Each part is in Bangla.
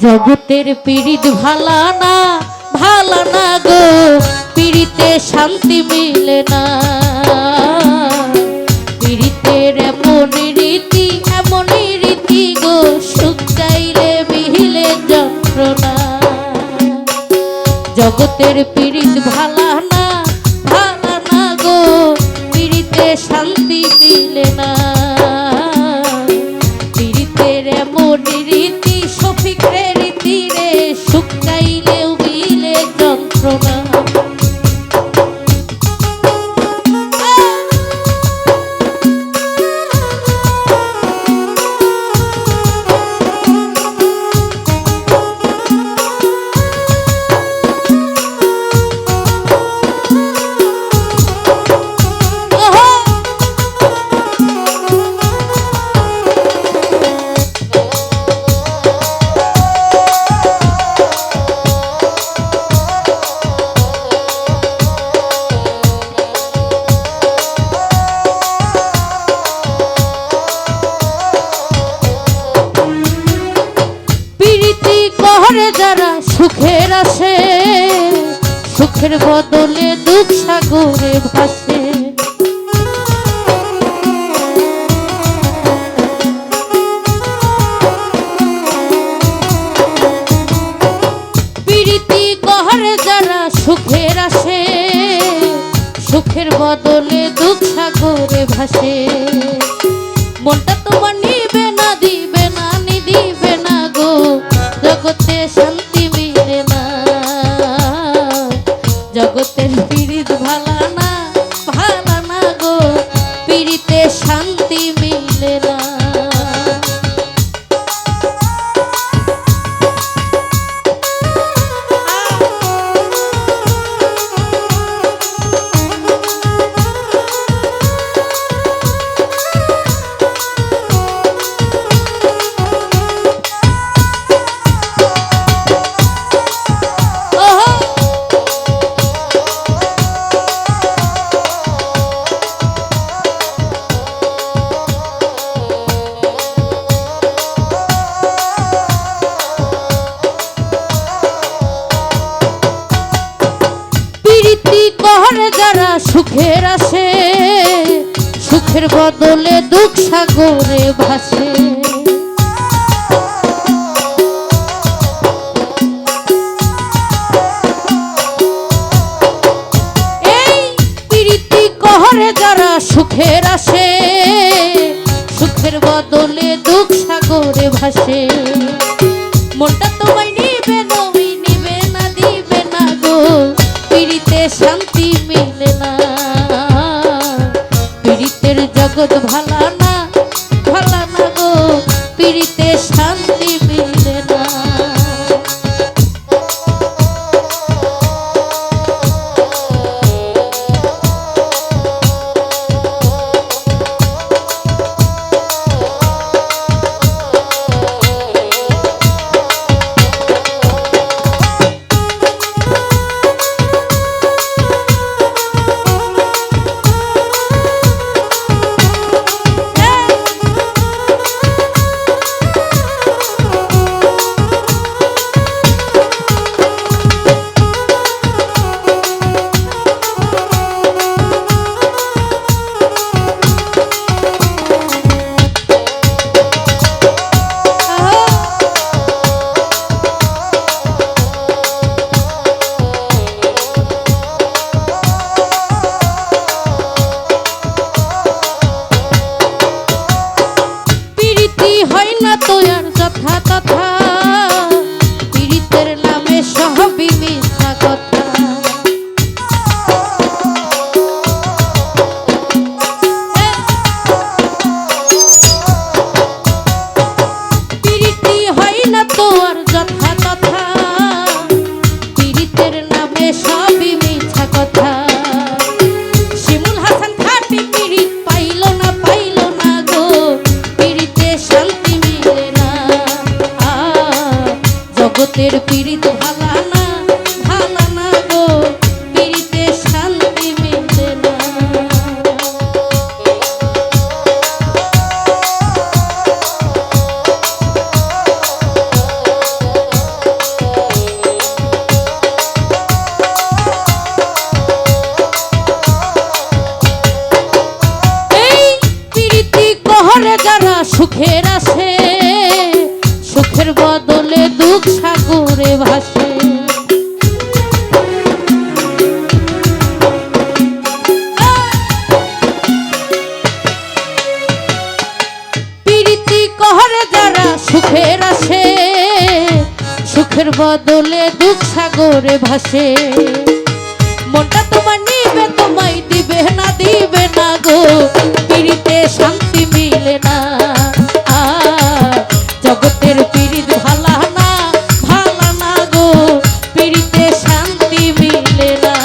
জগতের পীড়িত ভালা না গো, পীড়িতে শান্তি মিলে না। পীড়িতের এমনই রীতি গো, সুখ চাইলে মিলে যন্ত্রণা। জগতের পীড়িত ভালা না গো, পীড়িতে শান্তি মিলে না। পীড়িতের এমনই রীতি, শফিকের রীতি রে, সুখ চাইলেও মিলে যন্ত্রণা। যারা সুখের আসে, সুখের বদলে দুঃখ সাগরে ভাসে। প্রীতি গহরে যারা সুখের আসে, সুখের বদলে দুঃখ সাগরে ভাসে। মনটা তোমার নিবে না, দিবে না, দিবে না গো, জগতে শান্তি মিলে না। জগতের পীড়িত ভালা না গো, পীড়িতে শান্তি মিলে না। যারা সুখের আসে, সুখের বদলে দুঃখ সাগরে ভাসে। এই প্রীতি কহরে যারা সুখের আসে, সুখের বদলে দুঃখ সাগরে ভাসে। মনটা তোমায় নিবে না, দিবে না গো, পীড়িতে শান্তি মিলে না। পীড়িতের জগৎ ভালা না গো, পীড়িতে শান্তি মিলে না। হয় না তো আর যথা তথা, পীড়িতের নামে সবই মিথ্যা কথা। পীড়িতি হয় না তো আর যথা তথা, পীড়িতের নামে সবই মিথ্যা কথা। শিমুল হাসান খাটি পীড়িত পাইল না গো, পীড়িতে শান্তি মিলে না। জগতের পীড়িত ভালা না গো, পীড়িতে শান্তি মিলে না। সুখের আসে, সুখের বদলে দুঃখ সাগরে ভাসে। প্রীতি করে যারা সুখের আসে, সুখের বদলে দুঃখ সাগরে ভাসে। মনটা তোমার নিবে তোমায় দিবে না দিবে না গো, পিরিতে শান্তি মিলে না। জগতের পিরিত ভালা না ভালা না গো, পিরিতে শান্তি মিলে না।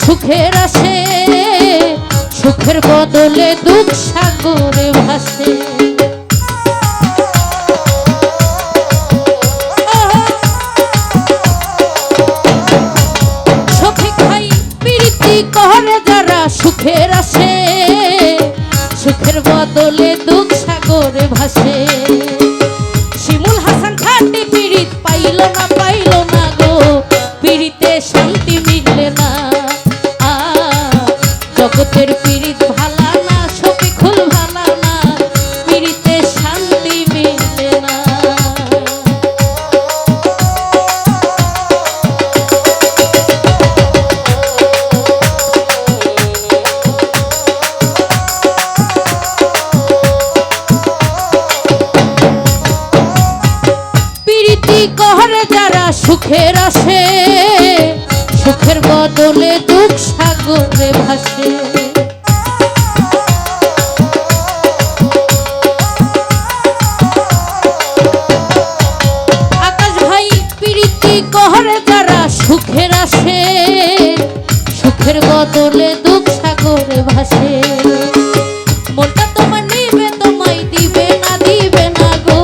সুখের আসে, সুখের বদলে দুঃখ সাগরে ভাসে। সখী খাই প্রীতি করে যারা সুখের আসে, সুখের বদলে দুঃখ সাগরে ভাসে। শিমুল হাসান খাটি পীড়িত পাইল না গো, পীড়িতে শান্তি মিলে না। জগতের পীড়িত ভালা না, সখী খুল ভালা না, পীড়িতে শান্তি মিলে না। প্রীতি করে যারা সুখের আসে, সুখের বদলে দুঃখ সাগরে ভাসে। আকাশ ভাই প্রীতি করে যারা সুখের আসে, সুখের বদলে দুঃখ সাগরে ভাসে। মনটা তোমার নিবে তোমায় দিবে না দিবে না গো,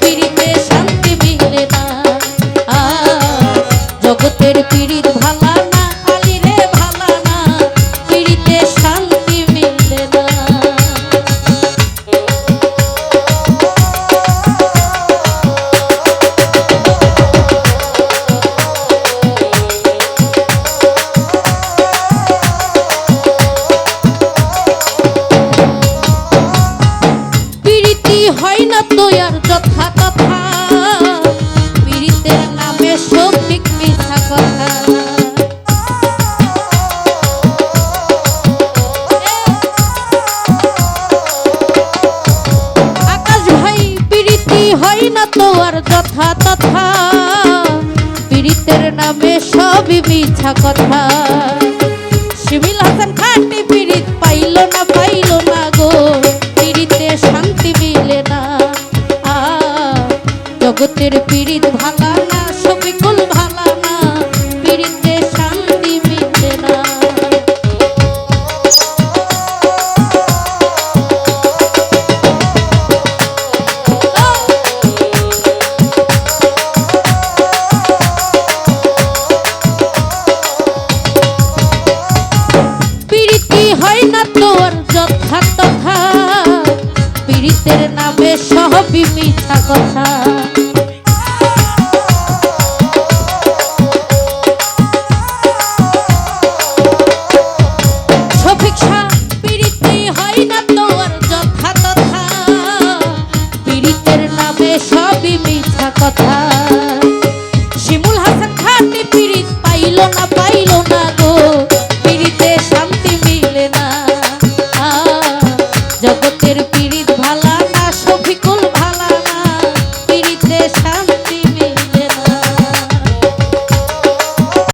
পীড়িতে শান্তি মিলে না। জগতের পীড়িত ভালা না, আলি রে ভালা না, পীড়িতে শান্তি মিলে না। প্রীতি হয় না তো আর যথা তথা, পীড়িতের নামে সব ঠিক মিথ্যা কথা। আকাশ ভাই প্রীতি হয় না তো আর যথা তথা, পীড়িতের নামে সবই মিথ্যা কথা। শিমুল হাসান খাটি পীড়িত পাইল না গো, পীড়িতে শান্তি মিলে না। জগতের পীড়িত ভালা না, সখী কুল ভালা না, পীড়িতে শান্তি মিলে না। প্রীতি হয় না তোর যথা তথা, পীড়িতের নামে সবই মিথ্যা কথা।